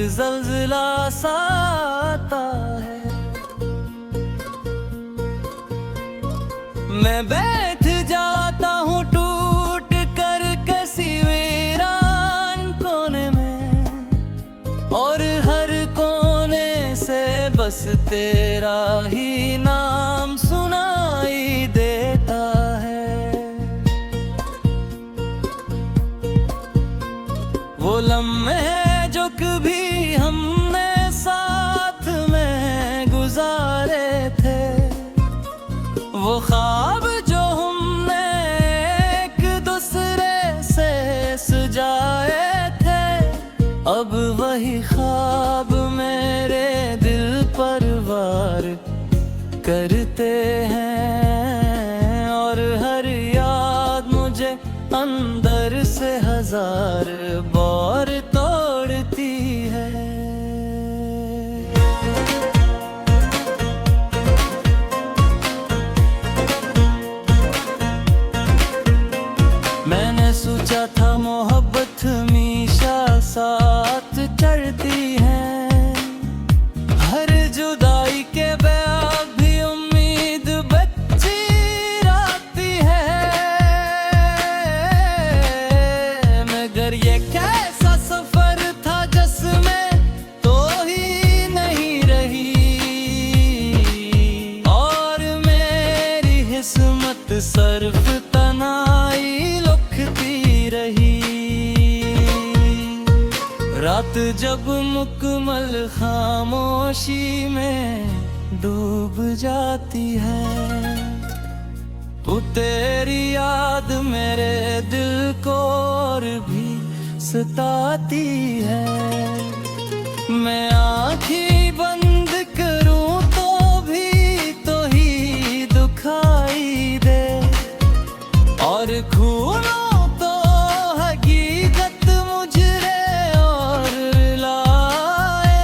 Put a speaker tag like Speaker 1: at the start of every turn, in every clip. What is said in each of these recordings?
Speaker 1: ज़लज़ला सा आता है। मैं बैठ जाता हूँ टूट कर किसी वीरान कोने में, और हर कोने से बस तेरा ही नाम सुनाई देता है। वो लम्हे जो कभी हमने साथ में गुजारे थे, वो ख्वाब जो हमने एक दूसरे से सजाए थे, अब वही ख्वाब मेरे दिल पर वार करते हैं। और हर याद मुझे अंदर से हजार बार तोड़ती है। मैंने सोचा था मोहब्बत हमेशा साथ चलती है, हर जुदाई के बाद भी उम्मीद बच्ची रहती है। मगर ये कैसा सफर था जिसमें तो ही नहीं रही, और मेरी किस्मत सिर्फ तन्हाई लुकती रही। रात जब मुकम्मल खामोशी में डूब जाती है, तो तेरी याद मेरे दिल को और भी सताती है। मैं आँखें बंद करूं तो भी तो ही दुखाई दे, और खूनों तो हकीकत मुझे और लाए।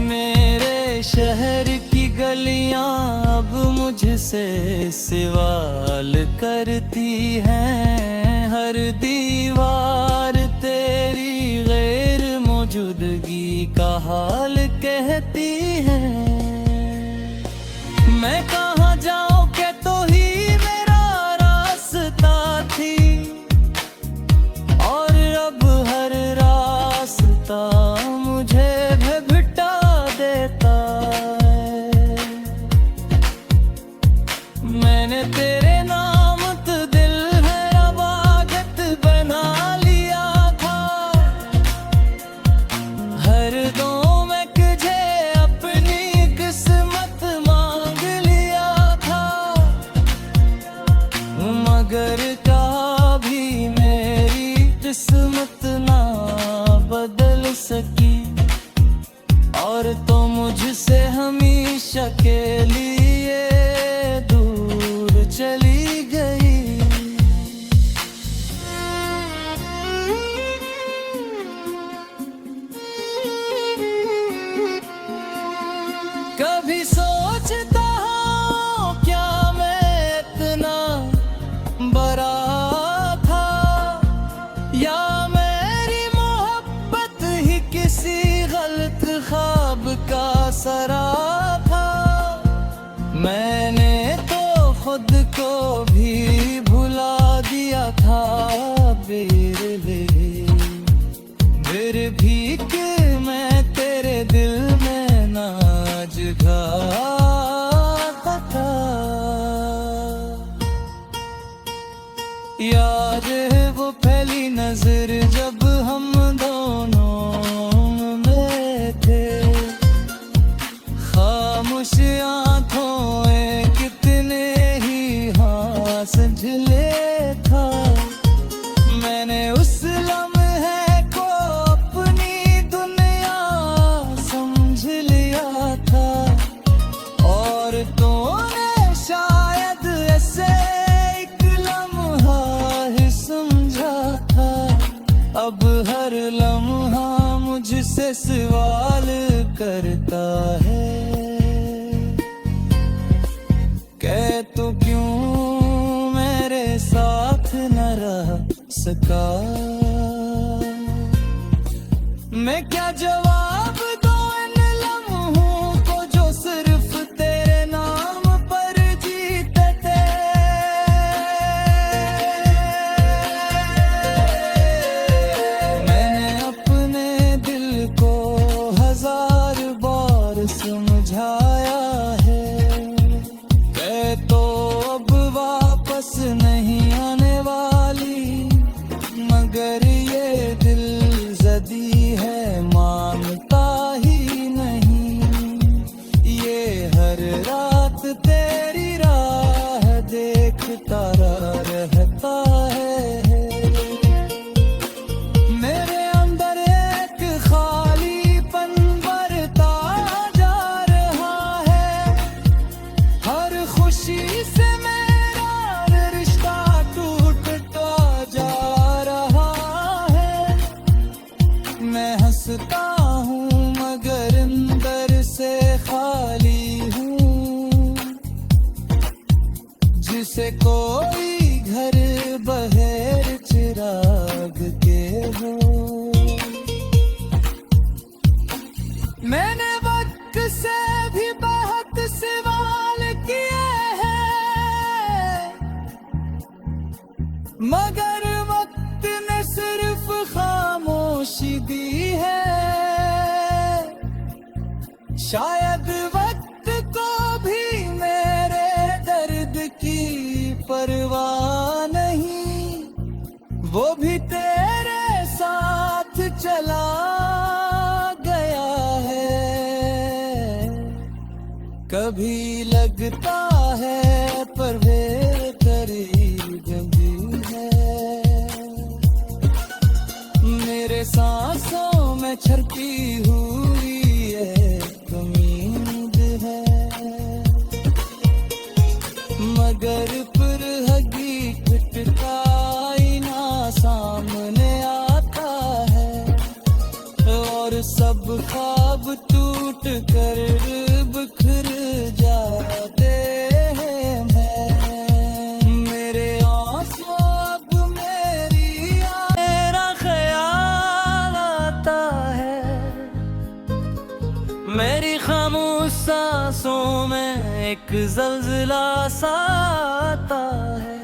Speaker 1: मेरे शहर की गलियां अब मुझसे सवाल करती हैं, हर दीवार तेरी गैर मौजूदगी का हाल कहती है। मैं कहाँ जाऊँ के तो ही मेरा रास्ता थी, और अब हर रास्ता मुझे भटका देता है। मैंने तेरे नाम तो दिल है अबादत बना लिया था, हर दो में तुझे अपनी किस्मत मांग लिया था। मगर कभी मेरी किस्मत ना बदल सकी, और तो मुझसे हमेशा के लिए दूर चली गई। कभी सोचता हूँ क्या मैं इतना बड़ा था, या मेरी मोहब्बत ही किसी गलत ख्वाब का सराप था। मैंने तो खुद को भी भुला दिया था मेरे लिए, फिर भी कि मैं तेरे दिल में नाज गाता था। याद है वो पहली नजर जब हम दोनों में थे, खामोश आंखों में कितने ही हाँ संजले था। मैंने उस लम्हे को अपनी दुनिया समझ लिया था, और तूने शायद ऐसे एक लम्हा ही समझा था। अब हर लम्हा मुझसे सवाल करता है, कह तू क्यों मेरे साथ न रह सका। मैं क्या जवाब हर रात तेरी राह देखता रहता है। मेरे अंदर एक खालीपन भरता जा रहा है। हर खुशी से मेरा रिश्ता टूटता जा रहा है। मैं हंसता हूँ मगर अंदर से खाली हूँ। जिसे कोई घर बगैर चिराग के हो। मैंने वक्त से भी बहुत सवाल किए हैं, मगर वक्त ने सिर्फ खामोशी दी है। शायद वक्त को भी मेरे दर्द की परवाह नहीं। वो भी तेरे साथ चला गया है। कभी लगता है पर वे करीब भी है। मेरे सांसों में छरती हुई एक उम्मीद है, मगर फिर हकीकत का आईना सामने आता है। और सब ख्वाब टूट कर बिखर जाते हैं। मेरे आंसू अब मेरा ख्याल आता है। मेरी खामोश सांसों में एक ज़लज़ला सा आता है।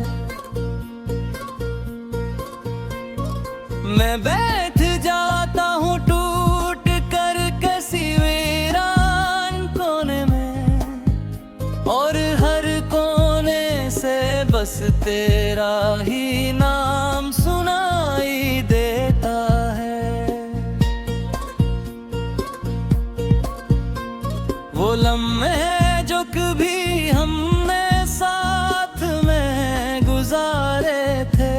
Speaker 1: मैं बैठ जाता हूँ टूट कर किसी वीरान कोने में, और हर कोने से बस तेरा ही नाम सुनाई देता है। वो लम्हे जो कभी हमने साथ में गुजारे थे,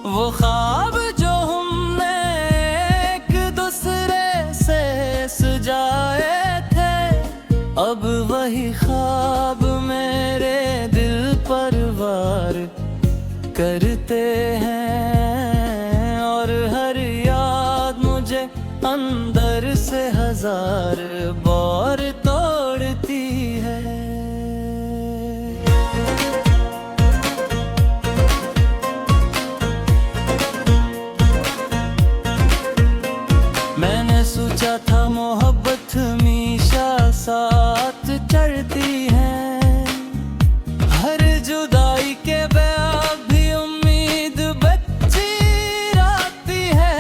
Speaker 1: वो ख्वाब जो हमने एक दूसरे से सजाए थे, अब वही ख्वाब मेरे दिल पर वार करते हैं। और हर याद मुझे अंदर से हजार बार तोड़ती है। मैंने सोचा था मोहब्बत हमेशा साथ चलती है। हर जुदाई के बाद भी उम्मीद बच्ची रहती है।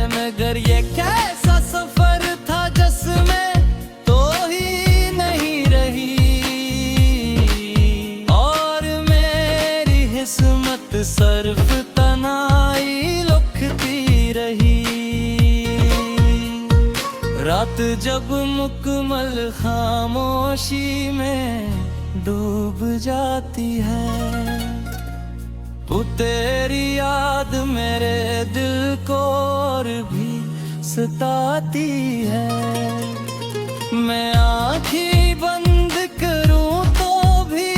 Speaker 1: मगर ये कैसा सफर था जिसमें तो ही नहीं रही, और मेरी किस्मत सर्फ तनाई लुकती रही। रात जब मुकम्मल खामोशी में डूब जाती है, तो तेरी याद मेरे दिल को और भी सताती है। मैं आँखें बंद करूं तो भी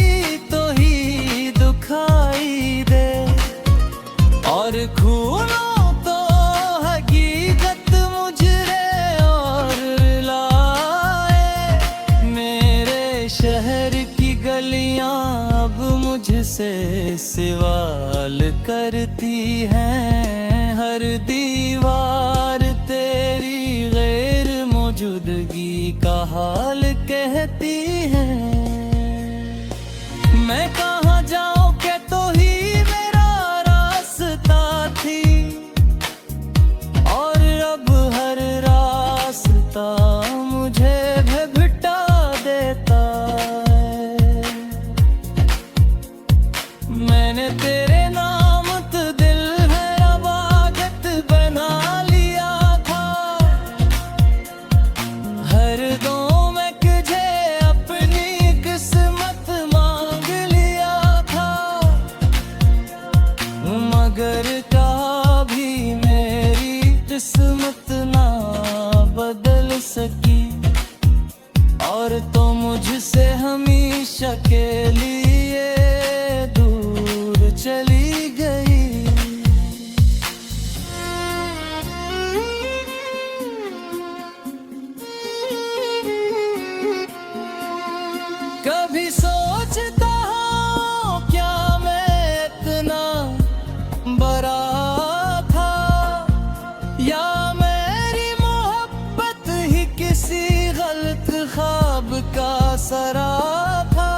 Speaker 1: तो ही दुखाई दे, और खूनों तो हकीकत मुझे और लाए। मेरे शहर की गलियां अब मुझसे सवाल करती हैं। हर दीवार तेरी गैर मौजूदगी का हाल कहती है। मैं कहाँ जाऊँ के तो ही मेरा रास्ता थी, और अब हर रास्ता मुझे भटका देता है। मैंने तेरे नाम तो दिल है इबादत बना लिया था, और तो मुझसे हमेशा के लिए दूर चली गई। कभी सोचता हूँ क्या मैं इतना बड़ा था, या मेरी मोहब्बत ही किसी गलत ख्वाब का सरा था।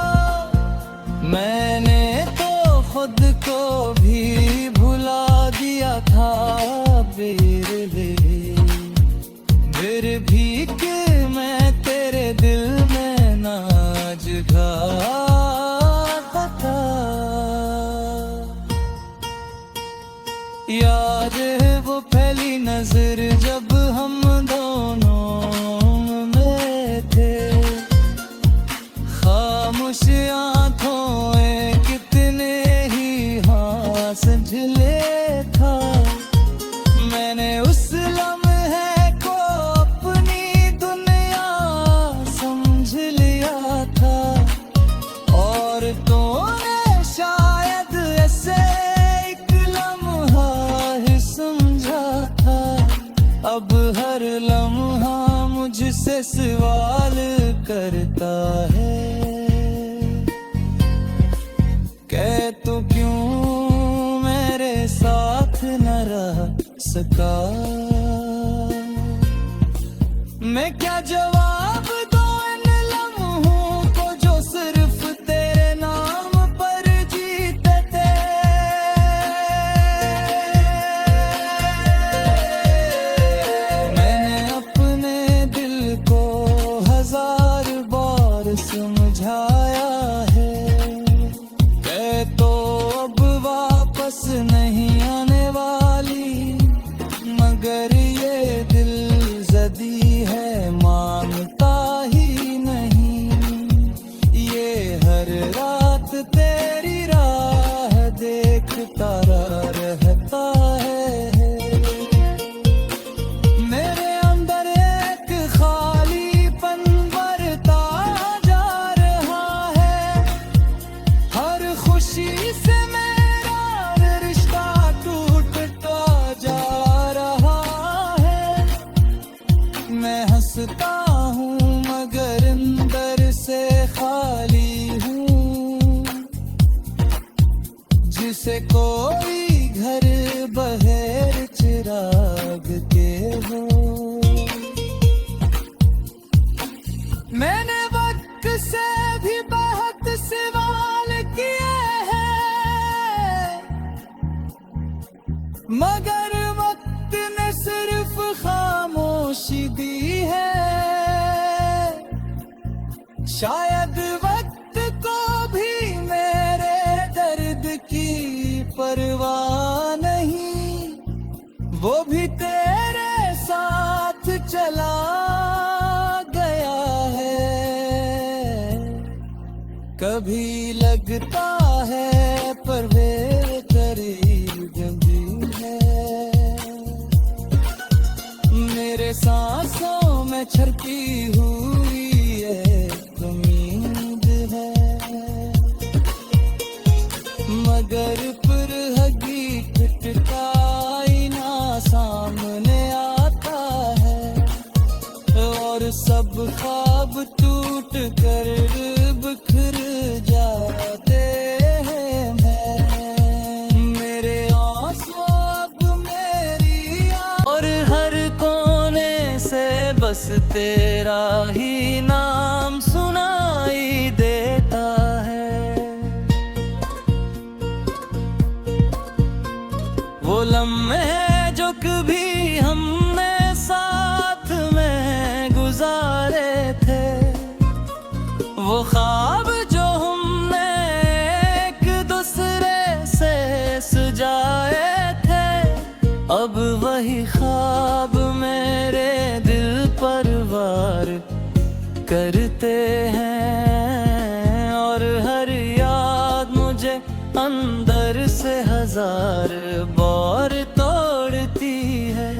Speaker 1: मैंने तो खुद को भी भुला दिया था फिर भी कि मैं तेरे दिल में नाज गाता था। याद है वो पहली नजर जब हम दोनों में थे, खामोश आंखों में कितने ही हाथ झिले था। मैंने उस लम्हे को अपनी दुनिया समझ लिया था, और तूने शायद ऐसे एक लम्हा ही समझा था। अब हर लम्हा मुझसे सवाल करता है, कह तू क्यों मेरे साथ न रह सका। मैं क्या जवाब दूं इन लम्हों को जो सिर्फ तेरे नाम पर जीते थे। मैंने अपने दिल को 1000 बार समझाया है, कह तो अब वापस नहीं आने वाली, मगर ये दिल जदी है मानता ही नहीं। ये हर रात तेरी राह देखता रहता है। मेरे अंदर एक खालीपन बढ़ता जा रहा है, हर खुशी से मेरा रिश्ता टूटता जा रहा है। मैं हंसता हूँ मगर अंदर से खाली हूँ, जिसे कोई घर बहेर चिराग के हो। मैंने वक्त से भी बहुत सवाल किए हैं, मगर वक्त ने सिर्फ खामोशी दी है। शायद वक्त को भी मेरे दर्द की परवाह नहीं, वो भी तेरे साथ चला गया है। कभी लगता है पर वे करीब भी है, मेरे सांसों में छरकी हुई एक उम्मीद है, मगर फिर हकीकत का आईना सामने आता है, और सब ख्वाब टूट कर बिखर जाते हैं। मेरे आंसू अब मेरी और हर कोने से बस तेरा ही नाम सुनाई देता है। वो लम्हे जो कभी हमने साथ में गुजारे थे, वो ख्वाब जो हमने एक दूसरे से सजाए थे, अब वही ख्वाब मेरे दिल पर वार करते हैं, और हर याद मुझे अंदर से 1000 बार तोड़ती है।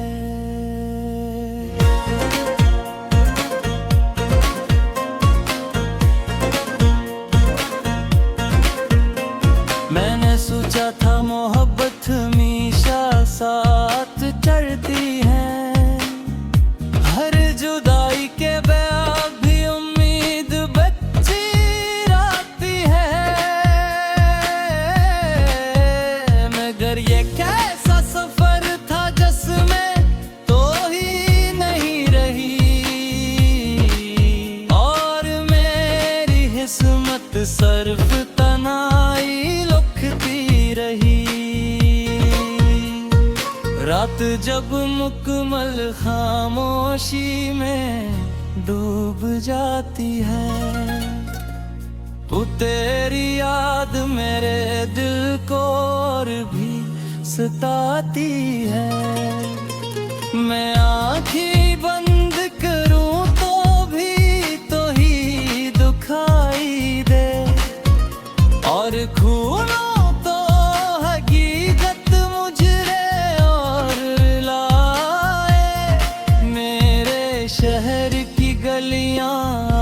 Speaker 1: सर्फ तनाई लुकती रही। रात जब मुकम्मल खामोशी में डूब जाती है, तू तेरी याद मेरे दिल को और भी सताती है। मैं आँखें बंद करूं तो भी तो ही दुखाई दे, और खूनों तो हकीकत मुझरे और लाए। मेरे शहर की गलियां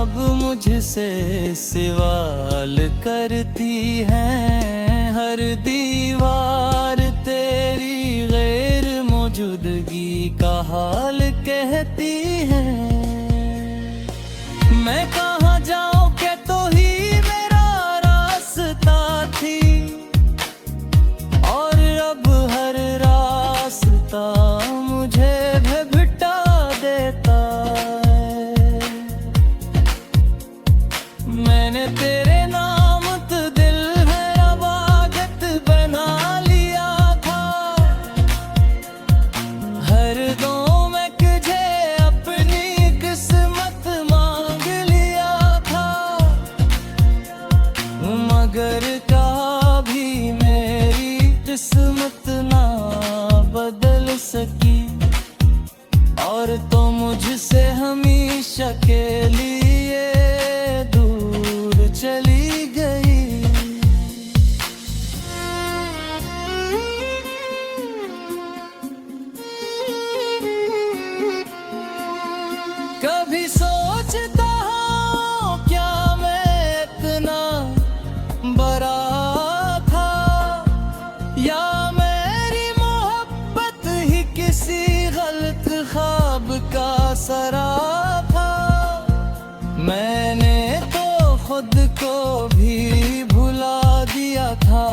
Speaker 1: अब मुझसे सवाल करती हैं, हर दीवार तेरी गैर मौजूदगी का हाल कहती है। मैं कहाँ जाऊं के तो ही मेरा रास्ता थी, और अब हर रास्ता मुझे भटका देता है। मैंने तेरे नाम तो दिल में अबादत बना लिया था, हर दो में तुझे अपनी किस्मत मांग लिया था। मगर कभी मेरी किस्मत ना बदल सकी, और तो मुझसे हमेशा के लिए दूर चली गई। कभी सोचता हूँ क्या मैं इतना बड़ा था, या मेरी मोहब्बत ही किसी गलत ख्वाब का सराफा। मैंने तो खुद को भी भुला दिया था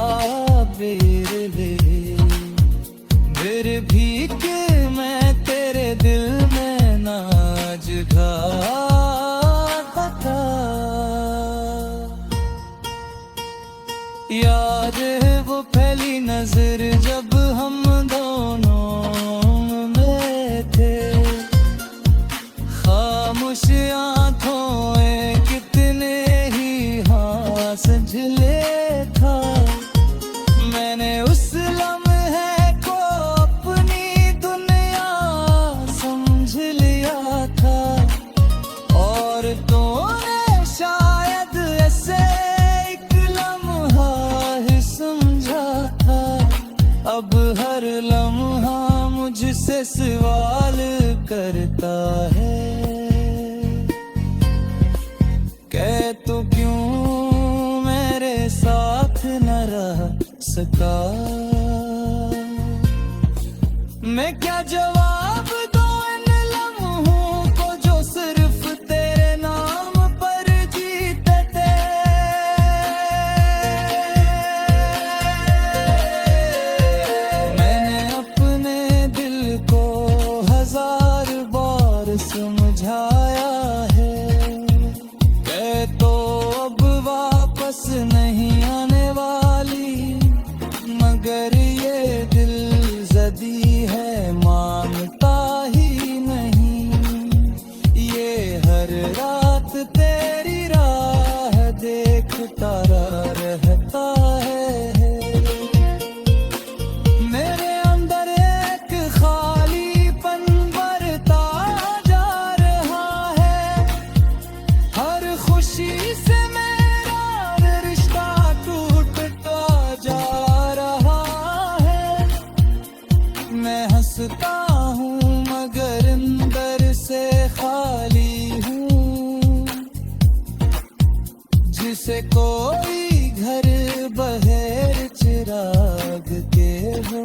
Speaker 1: फिर भी कि मैं तेरे दिल में नाज गाता था। याद है वो पहली नजर जब हम दोनों में थे, खामोश आंखों में कितने ही हास झिले था। मैंने उस लम्हे को अपनी दुनिया समझ लिया था, और तूने शायद ऐसे एक लम्हा ही समझा था। अब हर लम्हा मुझसे सवाल करता है, कह तू क्यों मेरे साथ न रह सका। मैं क्या जवाब दूं इन लम्हों को जो सिर्फ तेरे नाम पर जीते थे। मैंने अपने दिल को हजार बार समझाया है, कह तो अब वापस नहीं आने वाली, मगर ये दिल जदी है मानता ही नहीं। ये हर रात तेरी राह देखता रहता है। मेरे अंदर एक खालीपन भरता जा रहा है, हर खुशी से मेरा रिश्ता टूटता जा रहा है। मैं हंसता हूँ मगर अंदर से खाली हूँ, जिसे कोई घर बहेर चिराग के हो।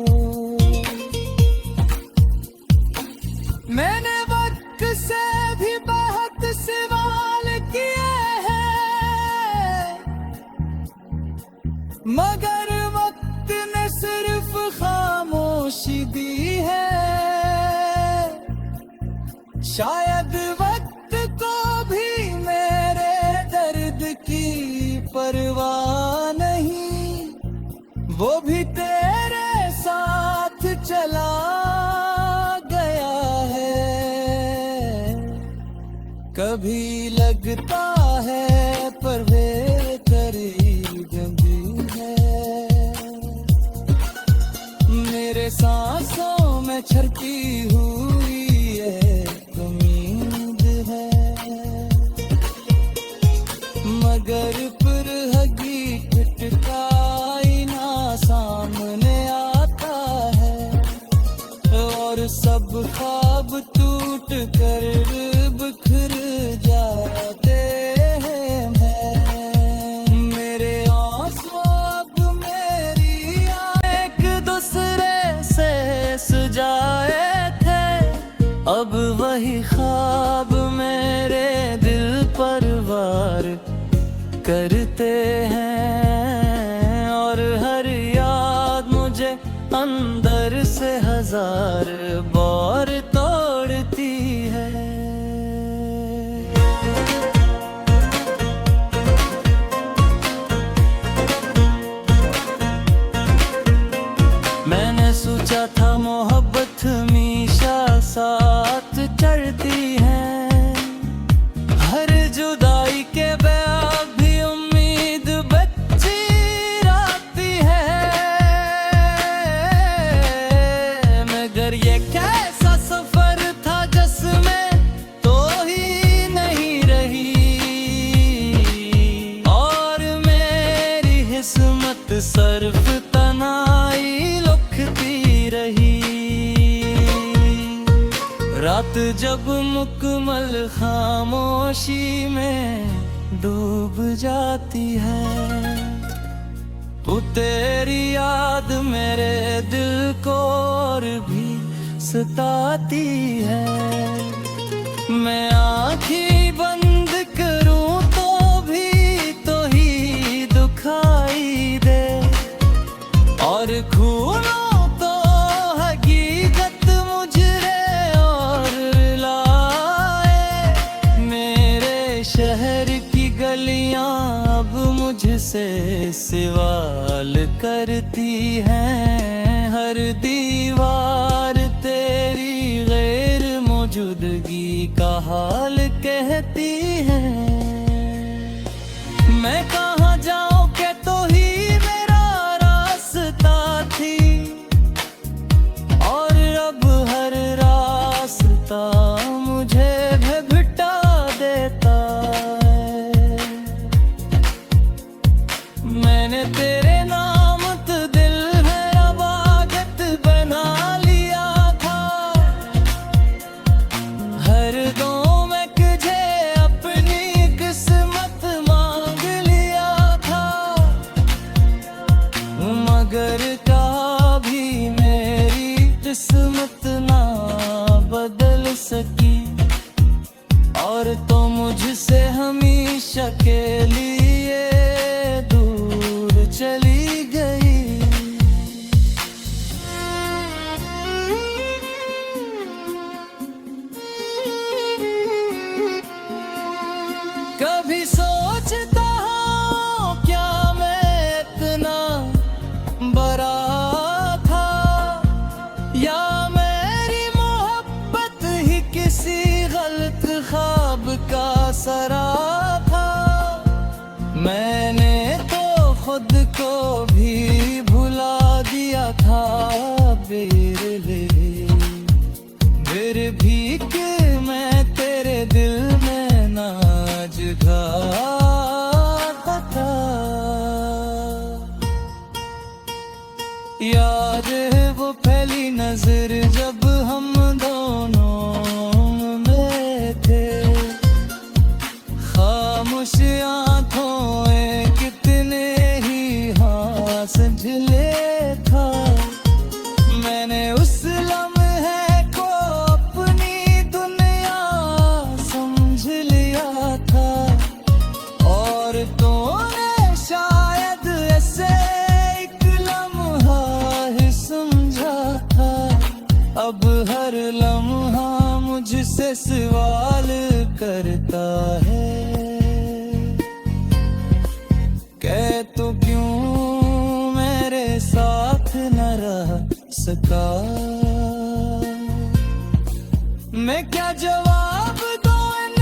Speaker 1: मैंने वक्त से भी बहुत सवाल किए हैं, मगर वक्त ने सिर्फ खामोशी दी है। शायद वक्त को भी मेरे दर्द की पर कभी लगता है पर वे करीब भी है। मेरे सांसों में छरती हुई एक उम्मीद है, मगर पुरहगी खटकाई ना सामने आता है, और सब ख्वाब टूट कर बिखर जाते हैं। मेरे आंसू अब मेरी एक दूसरे से सजाए थे, अब वही ख्वाब मेरे दिल पर वार करते हैं, और हर याद मुझे अंदर से हजार बार तोड़ती है। मैंने सोचा था मोहब्बत हमेशा साथ चलती है, हर जुदाई के बाद भी उम्मीद बच्ची रहती है। मगर ये कैसा सफर था जिसमें तो ही नहीं रही, और मेरी किस्मत सर्फ तनाई लुकती रही। रात जब मुकम्मल खामोशी में डूब जाती है, तो तेरी याद मेरे दिल को और भी सताती है। मैं आँखें बंद करूं तो भी तो ही दुखाई दे, और खूनों तो हकीकत मुझे और लाए। मेरे शहर की गलियां अब मुझसे सवाल करती हैं, हर दीवार तेरी गैर मौजूदगी का हाल कहती है। मैं कहाँ जाऊं के तो ही मेरा रास्ता थी, और अब हर रास्ता मुझे भटका देता है। मैंने तेरे नाम तो दिल में अबादत बना लिया था, हर दो में तुझे अपनी किस्मत मांग लिया था। मगर कभी मेरी किस्मत ना बदल सकी, और तो मुझसे हमेशा के लिए दूर चली गई। कभी सोचता हूँ क्या मैं इतना बड़ा था, या मेरी मोहब्बत ही किसी गलत ख्वाब का सरा था। मैंने तो खुद को भी भुला दिया था मेरे लिए, फिर भी कि मैं तेरे दिल में नाज गाता था। याद है वो पहली नजर जब हम दोनों में थे, खामोश आंखों में कितने ही हाँ संजले था। मैंने उस लम्हे को अपनी दुनिया समझ लिया था, और तूने शायद ऐसे एक लम्हा ही समझा था। अब हर लम्हा मुझसे सवाल करता है, कह तो क्यों मेरे साथ न रह सका। मैं क्या जवाब दूं इन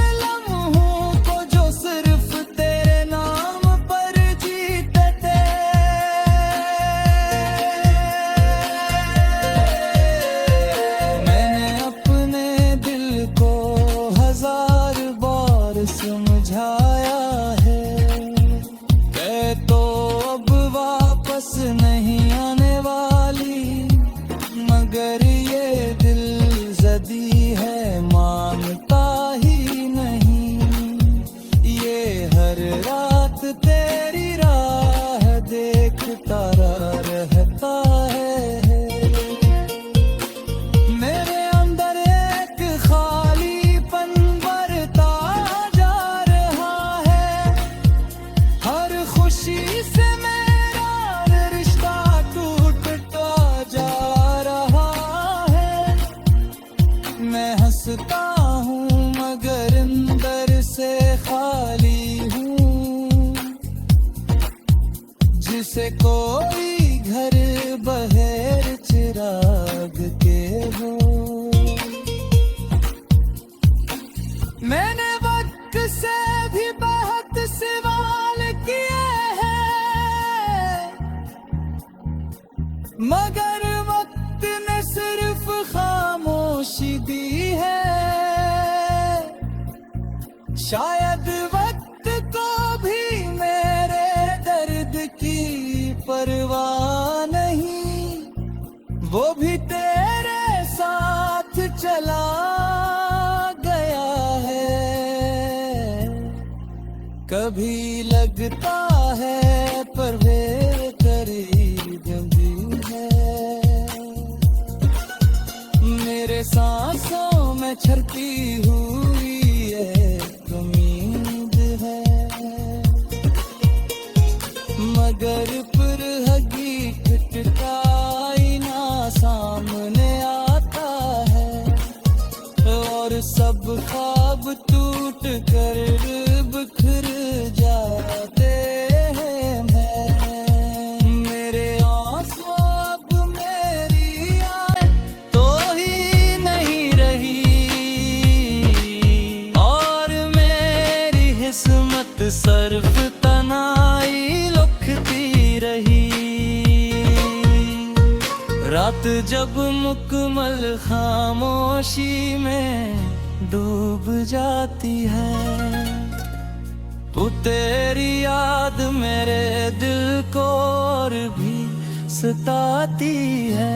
Speaker 1: से कोई घर बहेर चिराग के हो। मैंने वक्त से भी बहुत सवाल किए हैं, मगर वक्त ने सिर्फ खामोशी दी है। शायद वक्त को भी मेरे दर्द की परवाह नहीं, वो भी तेरे साथ चला गया है। कभी लगता है पर वे करीब भी है। मेरे सांसों में छलती हुई एक उम्मीद है, मगर पर हकीकत का आईना सामने आता है, और सब ख्वाब टूट कर बिखर जाते हैं। मेरे आंसू अब मेरी आए तो ही नहीं रही, और मेरी किस्मत सर्फ तनाई लुकती रही। रात जब मुकम्मल खामोशी में डूब जाती है, तो तेरी याद मेरे दिल को और भी सताती है।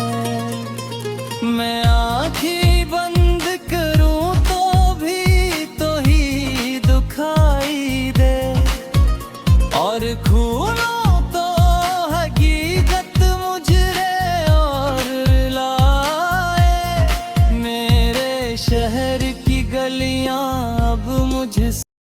Speaker 1: मैं आँखें बंद करूं तो भी तो ही दुखाई दे, और खूनों तो हकीकत मुझे और रुलाए। मेरे शहर की गलियां अब मुझे